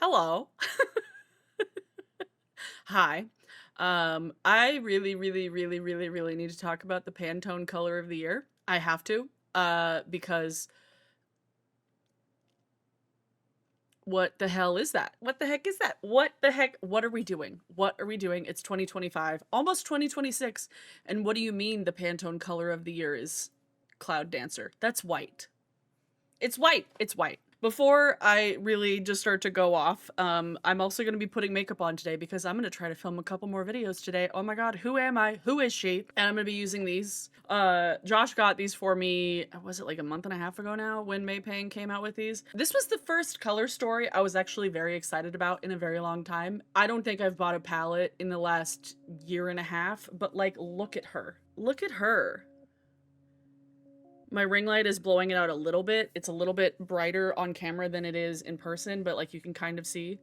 Hello. Hi. I really need to talk about the Pantone color of the year. I have to, because what the hell is that? What the heck is that? What the heck? What are we doing? What are we doing? It's 2025, almost 2026. And what do you mean the Pantone color of the year is Cloud Dancer? That's white. It's white. It's white. Before I really just start to go off, I'm also going to be putting makeup on today because I'm going to try to film a couple more videos today. Oh my god, who am I? Who is she? And I'm going to be using these. Josh got these for me, was it like a month and a half ago now when May Pang came out with these? This was the first color story I was actually very excited about in a very long time. I don't think I've bought a palette in the last year and a half, but like, look at her. Look at her. My ring light is blowing it out a little bit. It's a little bit brighter on camera than it is in person, but like you can kind of see.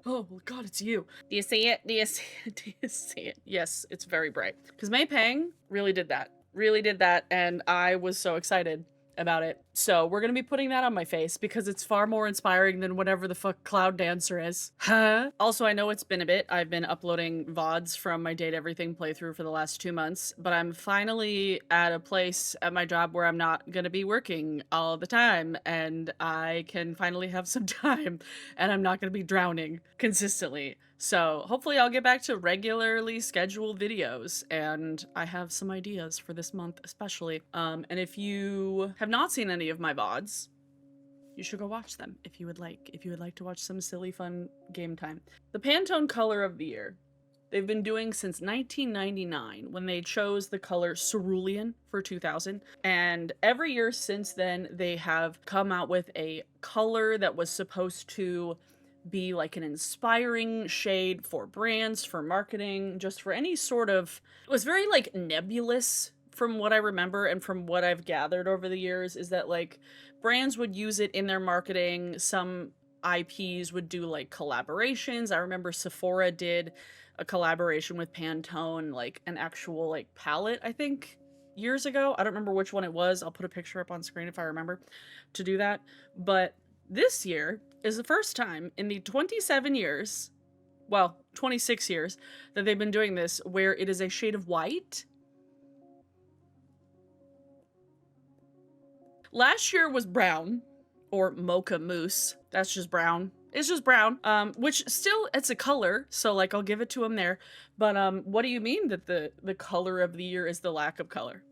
Oh, well, God, it's you. Do you see it? Do you see it? Do you see it? Yes, it's very bright. Because May Pang really did that. Really did that, and I was so excited about it. So we're gonna be putting that on my face because it's far more inspiring than whatever the fuck Cloud Dancer is. Huh? Also, I know it's been a bit. I've been uploading VODs from my Date Everything playthrough for the last 2 months, but I'm finally at a place at my job where I'm not gonna be working all the time, and I can finally have some time, and I'm not gonna be drowning consistently. So hopefully I'll get back to regularly scheduled videos, and I have some ideas for this month especially. And if you have not seen any of my VODs, you should go watch them if you would like. If you would like to watch some silly fun game time. The Pantone color of the year. They've been doing since 1999 when they chose the color Cerulean for 2000. And every year since then, they have come out with a color that was supposed to be like an inspiring shade for brands, for marketing, just for any sort of. It was very like nebulous from what I remember and from what I've gathered over the years, is that like brands would use it in their marketing. Some IPs would do like collaborations. I remember Sephora did a collaboration with Pantone, like an actual like palette, I think, years ago. I don't remember which one it was. I'll put a picture up on screen if I remember to do that. But this year is the first time in the 27 years, well, 26 years that they've been doing this, where it is a shade of white. Last year was brown, or mocha mousse. That's just brown. It's just brown, which still, it's a color, so like I'll give it to him there. But what do you mean that the color of the year is the lack of color?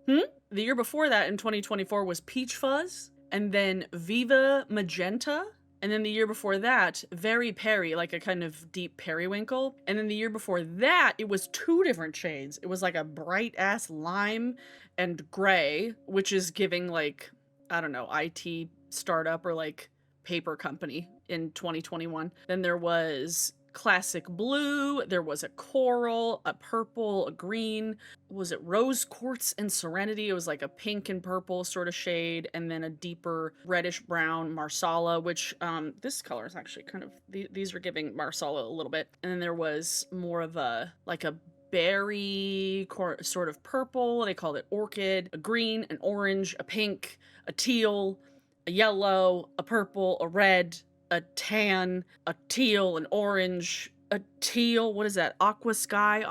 The year before that, in 2024, was Peach Fuzz, and then Viva Magenta, and then the year before that, Very Peri, like a kind of deep periwinkle, and then the year before that, it was two different shades. It was like a bright-ass lime and gray, which is giving like, I don't know, IT startup or like paper company in 2021. Then there was classic blue, there was a coral, a purple, a green. Was it rose quartz and serenity? It was like a pink and purple sort of shade, and then a deeper reddish brown marsala, which this color is actually kind of, these are giving marsala a little bit. And then there was more of a like a berry sort of purple, they called it orchid, a green, an orange, a pink, a teal, a yellow, a purple, a red, a tan, a teal, an orange, a teal, what is that? Aqua Sky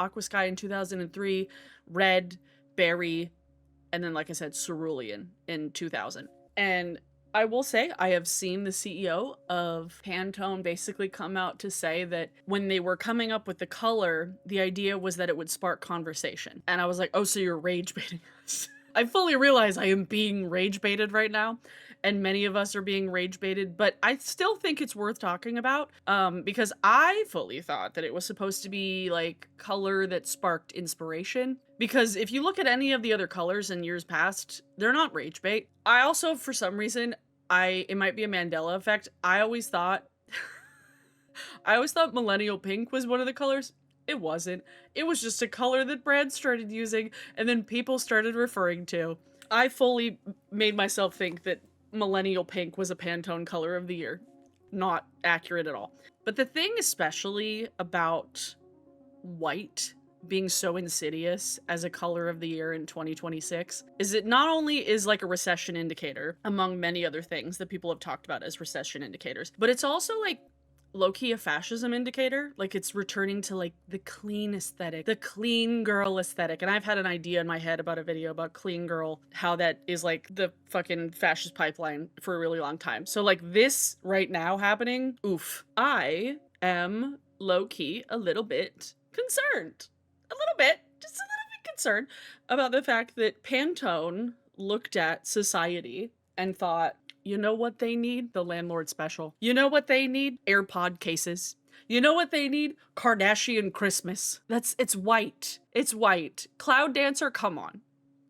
in 2003, red, berry, and then like I said, cerulean in 2000. And I will say, I have seen the CEO of Pantone basically come out to say that when they were coming up with the color, the idea was that it would spark conversation. And I was like, oh, so you're rage baiting us. I fully realize I am being rage baited right now, and many of us are being rage baited, but I still think it's worth talking about, because I fully thought that it was supposed to be like color that sparked inspiration. Because if you look at any of the other colors in years past, they're not rage bait. I also, for some reason, it might be a Mandela effect. I always thought millennial pink was one of the colors. It wasn't. It was just a color that brands started using and then people started referring to. I fully made myself think that millennial pink was a Pantone color of the year. Not accurate at all. But the thing especially about white being so insidious as a color of the year in 2026 is it not only is like a recession indicator, among many other things that people have talked about as recession indicators, but it's also like low-key a fascism indicator. Like it's returning to like the clean aesthetic, the clean girl aesthetic. And I've had an idea in my head about a video about clean girl, how that is like the fucking fascist pipeline for a really long time. So like this right now happening, oof. I am low-key a little bit concerned. A little bit, just a little bit concerned about the fact that Pantone looked at society and thought, you know what they need? The landlord special. You know what they need? AirPod cases. You know what they need? Kardashian Christmas. It's white. It's white. Cloud Dancer, come on.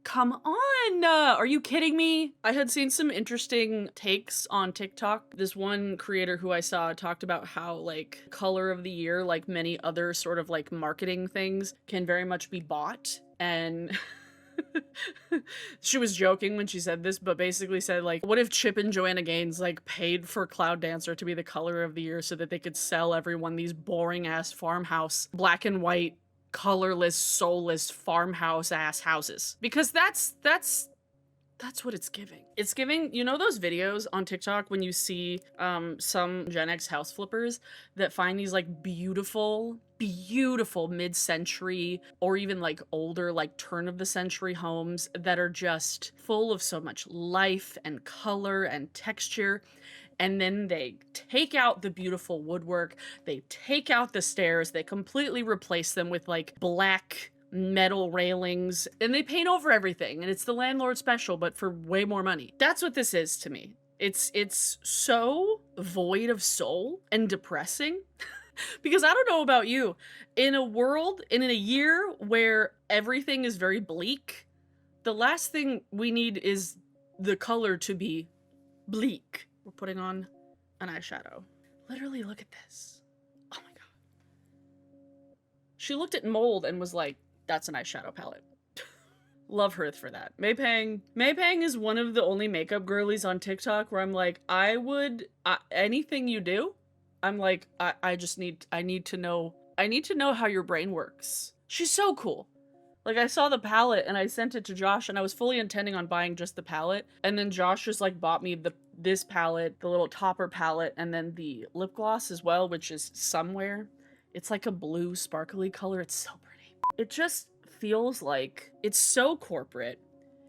Come on! Are you kidding me? I had seen some interesting takes on TikTok. This one creator who I saw talked about how like color of the year, like many other sort of like marketing things, can very much be bought. And she was joking when she said this, but basically said like, what if Chip and Joanna Gaines like paid for Cloud Dancer to be the color of the year so that they could sell everyone these boring ass farmhouse, black and white, colorless, soulless farmhouse ass houses? Because that's what it's giving. It's giving, you know those videos on TikTok when you see some Gen X house flippers that find these like beautiful mid-century or even like older, like turn of the century homes that are just full of so much life and color and texture. And then they take out the beautiful woodwork, they take out the stairs, they completely replace them with like black metal railings, and they paint over everything, and it's the landlord special, but for way more money. That's what this is to me. It's so void of soul and depressing. Because I don't know about you, in a world, in a year where everything is very bleak, the last thing we need is the color to be bleak. We're putting on an eyeshadow. Literally, look at this. Oh my god. She looked at mold and was like, that's an eyeshadow palette. Love her for that. Maypang is one of the only makeup girlies on TikTok where I'm like, anything you do, I'm like, I need to know how your brain works. She's so cool. Like, I saw the palette and I sent it to Josh and I was fully intending on buying just the palette. And then Josh just like bought me this palette, the little topper palette, and then the lip gloss as well, which is somewhere. It's like a blue sparkly color. It's so pretty. It just feels like it's so corporate.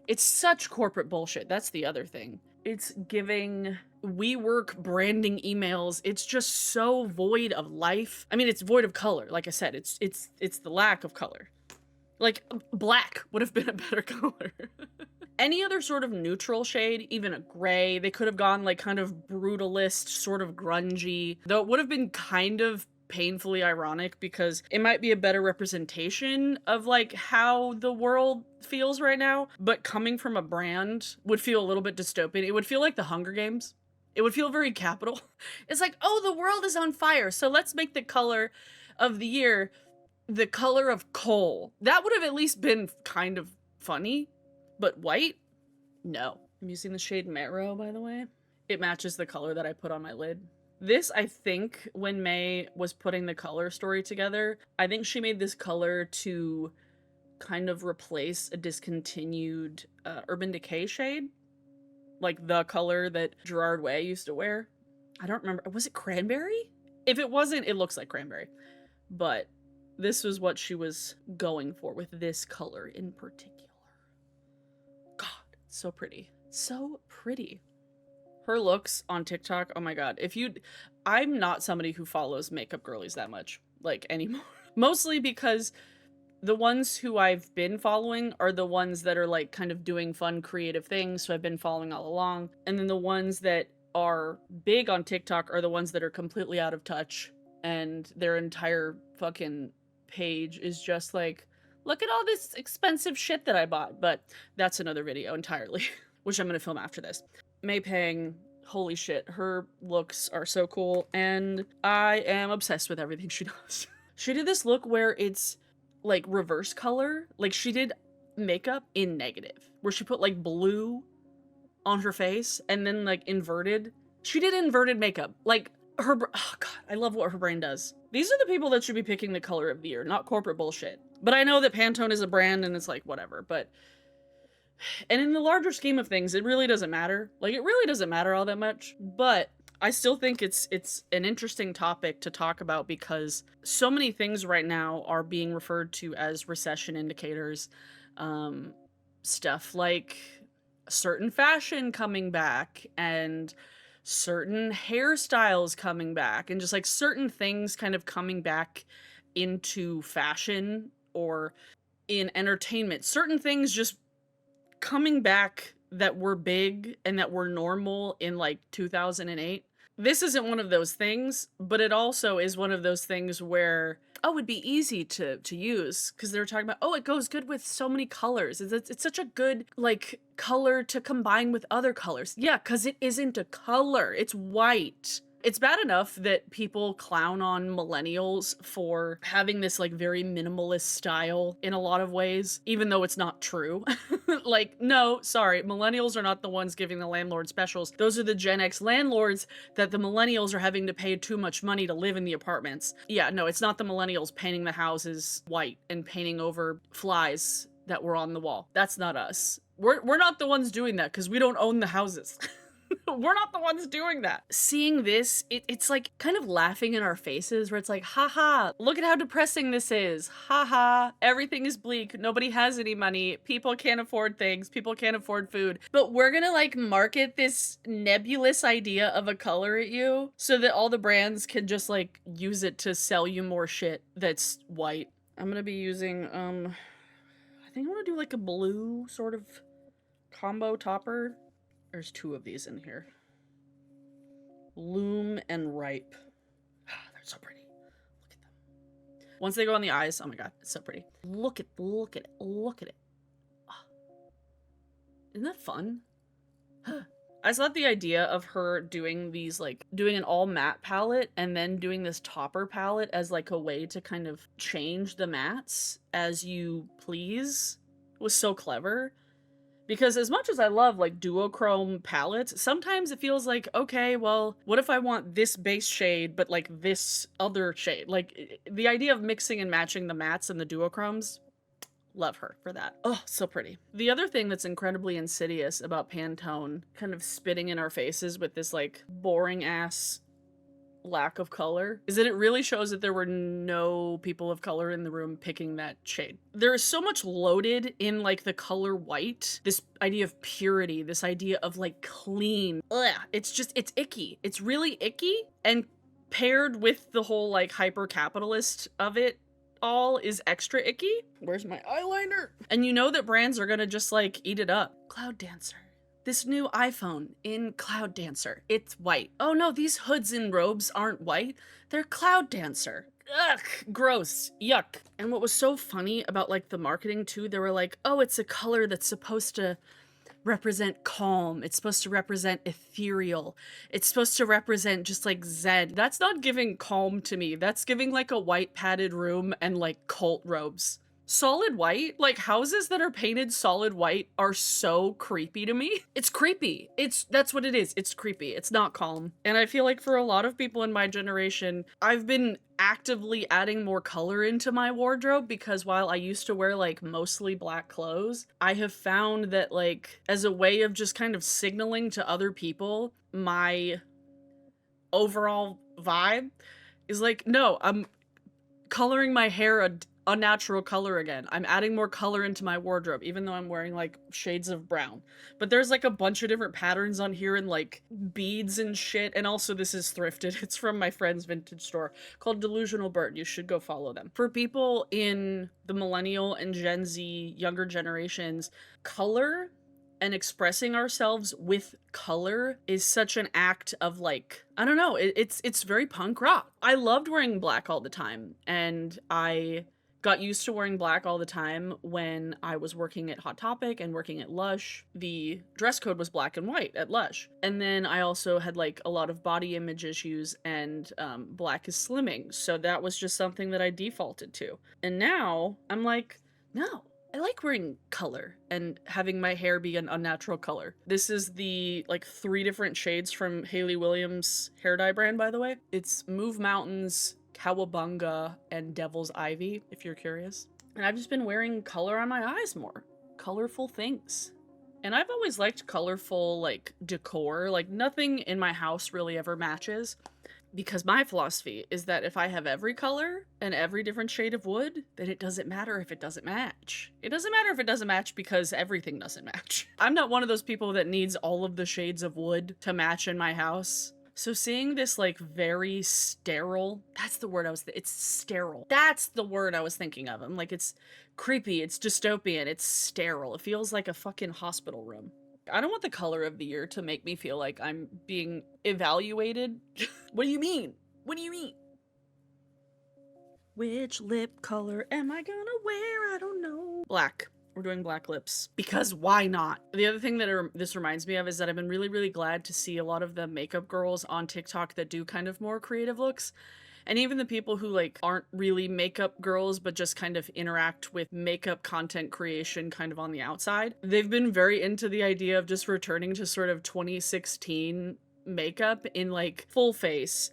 It's such corporate bullshit. That's the other thing. It's giving WeWork branding emails. It's just so void of life. I mean, it's void of color. Like I said, it's the lack of color. Like, black would have been a better color. Any other sort of neutral shade, even a gray, they could have gone like kind of brutalist, sort of grungy, though it would have been kind of painfully ironic because it might be a better representation of like how the world feels right now, but coming from a brand would feel a little bit dystopian. It would feel like the Hunger Games. It would feel very capital. It's like, oh, the world is on fire, so let's make the color of the year the color of coal. That would have at least been kind of funny, but white? No. I'm using the shade Marrow, by the way. It matches the color that I put on my lid. This, I think, when May was putting the color story together, I think she made this color to kind of replace a discontinued Urban Decay shade. Like the color that Gerard Way used to wear. I don't remember. Was it cranberry? If it wasn't, it looks like cranberry. But this was what she was going for with this color in particular. God, so pretty. So pretty. Her looks on TikTok, oh my god. I'm not somebody who follows makeup girlies that much, like, anymore. Mostly because the ones who I've been following are the ones that are, like, kind of doing fun, creative things, so I've been following all along. And then the ones that are big on TikTok are the ones that are completely out of touch, and their entire fucking page is just like, look at all this expensive shit that I bought. But that's another video entirely, which I'm gonna film after this. Maypang, holy shit, her looks are so cool, and I am obsessed with everything she does. She did this look where it's like reverse color, like she did makeup in negative, where she put like blue on her face and then like inverted. She did inverted makeup, like oh god, I love what her brain does. These are the people that should be picking the color of the year, not corporate bullshit. But I know that Pantone is a brand and it's like, whatever. But, and in the larger scheme of things, it really doesn't matter. Like, it really doesn't matter all that much. But I still think it's an interesting topic to talk about because so many things right now are being referred to as recession indicators. Stuff like certain fashion coming back and certain hairstyles coming back and just like certain things kind of coming back into fashion or in entertainment. Certain things just coming back that were big and that were normal in like 2008. This isn't one of those things, but it also is one of those things where, oh, it'd be easy to use because they were talking about, oh, it goes good with so many colors. It's such a good like color to combine with other colors. Yeah, because it isn't a color. It's white. It's bad enough that people clown on millennials for having this like very minimalist style in a lot of ways, even though it's not true. Like, no, sorry, millennials are not the ones giving the landlord specials. Those are the Gen X landlords that the millennials are having to pay too much money to live in the apartments. Yeah, no, it's not the millennials painting the houses white and painting over flies that were on the wall. That's not us. We're not the ones doing that because we don't own the houses. We're not the ones doing that. Seeing this, it's like kind of laughing in our faces where it's like, haha, look at how depressing this is. Haha, everything is bleak. Nobody has any money. People can't afford things. People can't afford food. But we're gonna like market this nebulous idea of a color at you so that all the brands can just like use it to sell you more shit that's white. I'm gonna be using, I think I wanna do like a blue sort of combo topper. There's two of these in here. Loom and Ripe. They're so pretty. Look at them. Once they go on the eyes, oh my god, it's so pretty. Look at it, look at it. Oh. Isn't that fun? I just thought the idea of her doing these, like, doing an all matte palette and then doing this topper palette as like a way to kind of change the mattes as you please was so clever. Because as much as I love like duochrome palettes, sometimes it feels like, okay, well, what if I want this base shade, but like this other shade? Like the idea of mixing and matching the mattes and the duochromes, love her for that. Oh, so pretty. The other thing that's incredibly insidious about Pantone kind of spitting in our faces with this like boring ass lack of color is that it really shows that there were no people of color in the room picking that shade. There is so much loaded in like the color white, this idea of purity, this idea of like clean. Ugh, it's just, it's icky. It's really icky, and paired with the whole like hyper capitalist of it all is extra icky. Where's my eyeliner? And you know that brands are gonna just like eat it up. Cloud Dancer. This new iPhone in Cloud Dancer. It's white. Oh no, these hoods and robes aren't white. They're Cloud Dancer. Ugh, gross, yuck. And what was so funny about like the marketing too, they were like, oh, it's a color that's supposed to represent calm. It's supposed to represent ethereal. It's supposed to represent just like zen. That's not giving calm to me. That's giving like a white padded room and like cult robes. Solid white, like houses that are painted solid white are so creepy to me. It's creepy. That's what it is. It's creepy. It's not calm. And I feel like for a lot of people in my generation, I've been actively adding more color into my wardrobe because while I used to wear like mostly black clothes, I have found that like as a way of just kind of signaling to other people my overall vibe is like, no, I'm coloring my hair a natural color again. I'm adding more color into my wardrobe, even though I'm wearing like shades of brown. But there's like a bunch of different patterns on here and like beads and shit. And also this is thrifted. It's from my friend's vintage store called Delusional Bird. You should go follow them. For people in the millennial and Gen Z younger generations, color and expressing ourselves with color is such an act of like, I don't know, it's very punk rock. I loved wearing black all the time, and I got used to wearing black all the time when I was working at Hot Topic and working at Lush. The dress code was black and white at Lush. And then I also had like a lot of body image issues, and black is slimming. So that was just something that I defaulted to. And now I'm like, no, I like wearing color and having my hair be an unnatural color. This is the like 3 different shades from Hayley Williams hair dye brand, by the way. It's Move Mountains, Cowabunga, and Devil's Ivy, if you're curious. And I've just been wearing color on my eyes more. Colorful things. And I've always liked colorful, like, decor. Like, nothing in my house really ever matches. Because my philosophy is that if I have every color and every different shade of wood, then it doesn't matter if it doesn't match. It doesn't matter if it doesn't match because everything doesn't match. I'm not one of those people that needs all of the shades of wood to match in my house. So seeing this, like, very sterile, that's the word it's sterile. That's the word I was thinking of. I'm like, it's creepy, it's dystopian, it's sterile. It feels like a fucking hospital room. I don't want the color of the year to make me feel like I'm being evaluated. What do you mean? What do you mean? Which lip color am I gonna wear? I don't know. Black. We're doing black lips. Because why not? The other thing that this reminds me of is that I've been really, really glad to see a lot of the makeup girls on TikTok that do kind of more creative looks. And even the people who, like, aren't really makeup girls, but just kind of interact with makeup content creation kind of on the outside. They've been very into the idea of just returning to sort of 2016 makeup in, like, full face,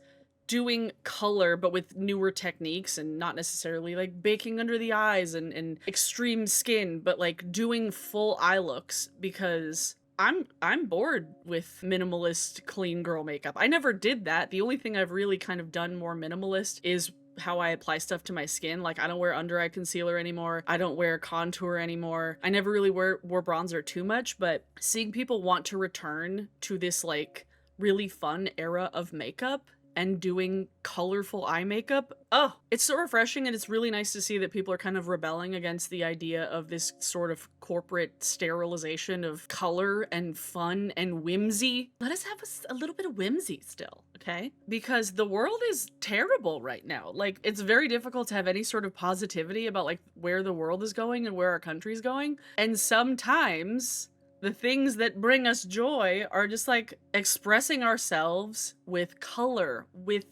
doing color, but with newer techniques and not necessarily, like, baking under the eyes and extreme skin, but, like, doing full eye looks because I'm bored with minimalist clean girl makeup. I never did that. The only thing I've really kind of done more minimalist is how I apply stuff to my skin. Like, I don't wear under eye concealer anymore. I don't wear contour anymore. I never really wore bronzer too much, but seeing people want to return to this, like, really fun era of makeup and doing colorful eye makeup. Oh, it's so refreshing, and it's really nice to see that people are kind of rebelling against the idea of this sort of corporate sterilization of color and fun and whimsy. Let us have a little bit of whimsy still, okay? Because the world is terrible right now. Like, it's very difficult to have any sort of positivity about, like, where the world is going and where our country's going. And sometimes the things that bring us joy are just, like, expressing ourselves with color, with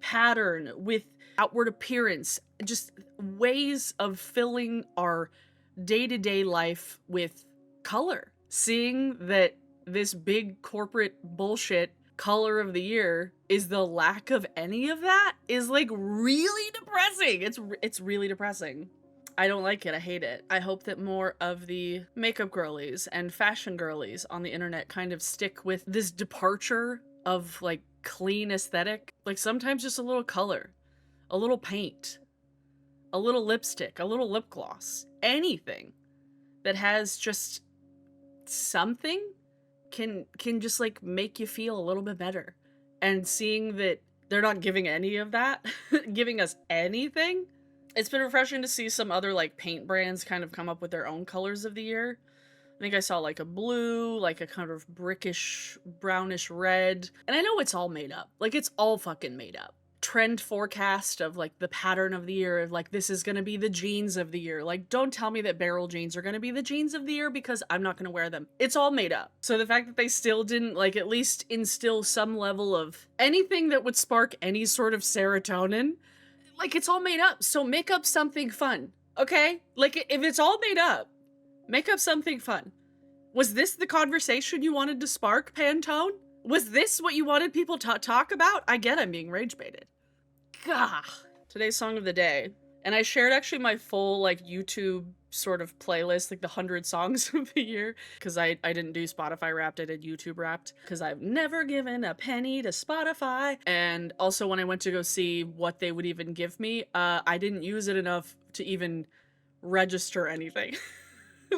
pattern, with outward appearance, just ways of filling our day-to-day life with color. Seeing that this big corporate bullshit color of the year is the lack of any of that is, like, really depressing. It's really depressing. I don't like it. I hate it. I hope that more of the makeup girlies and fashion girlies on the internet kind of stick with this departure of, like, clean aesthetic. Like, sometimes just a little color, a little paint, a little lipstick, a little lip gloss, anything that has just something can just, like, make you feel a little bit better. And seeing that they're not giving any of that, giving us anything, it's been refreshing to see some other, like, paint brands kind of come up with their own colors of the year. I think I saw, like, a blue, like a kind of brickish, brownish red. And I know it's all made up. Like, it's all fucking made up. Trend forecast of, like, the pattern of the year of, like, this is gonna be the jeans of the year. Like, don't tell me that barrel jeans are gonna be the jeans of the year because I'm not gonna wear them. It's all made up. So the fact that they still didn't, like, at least instill some level of anything that would spark any sort of serotonin, like, it's all made up. So make up something fun, okay? Like, if it's all made up, make up something fun. Was this the conversation you wanted to spark, Pantone? Was this what you wanted people to talk about? I get I'm being rage baited. Gah. Today's song of the day. And I shared actually my full, like, YouTube sort of playlist, like the 100 songs of the year, because I didn't do Spotify Wrapped, I did YouTube Wrapped, because I've never given a penny to Spotify. And also when I went to go see what they would even give me, I didn't use it enough to even register anything.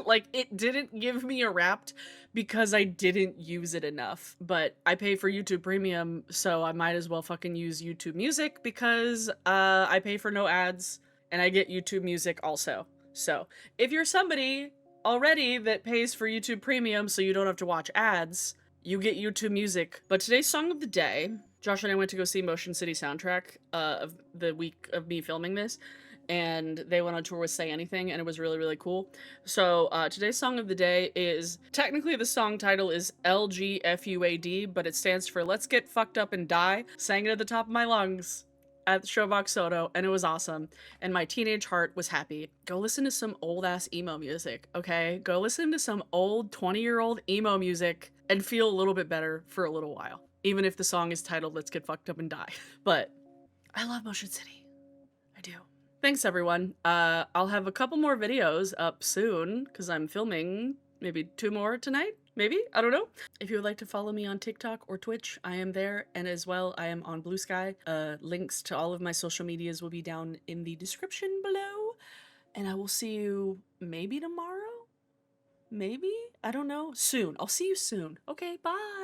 Like, it didn't give me a Wrapped because I didn't use it enough. But I pay for YouTube Premium, so I might as well fucking use YouTube Music because I pay for no ads and I get YouTube Music also. So if you're somebody already that pays for YouTube Premium so you don't have to watch ads, you get YouTube Music. But today's song of the day, Josh and I went to go see Motion City Soundtrack of the week of me filming this, and they went on tour with Say Anything, and it was really, really cool. So today's song of the day is, technically the song title is LGFUAD, but it stands for Let's Get Fucked Up and Die. Sang it at the top of my lungs at Showbox Soto, and it was awesome, and my teenage heart was happy. Go listen to some old-ass emo music, okay? Go listen to some old 20-year-old emo music and feel a little bit better for a little while, even if the song is titled Let's Get Fucked Up and Die. But I love Motion City. I do. Thanks, everyone. I'll have a couple more videos up soon because I'm filming maybe 2 more tonight, maybe? I don't know. If you would like to follow me on TikTok or Twitch, I am there, and as well, I am on Blue Sky. Links to all of my social medias will be down in the description below, and I will see you maybe tomorrow? Maybe? I don't know. Soon. I'll see you soon. Okay, bye.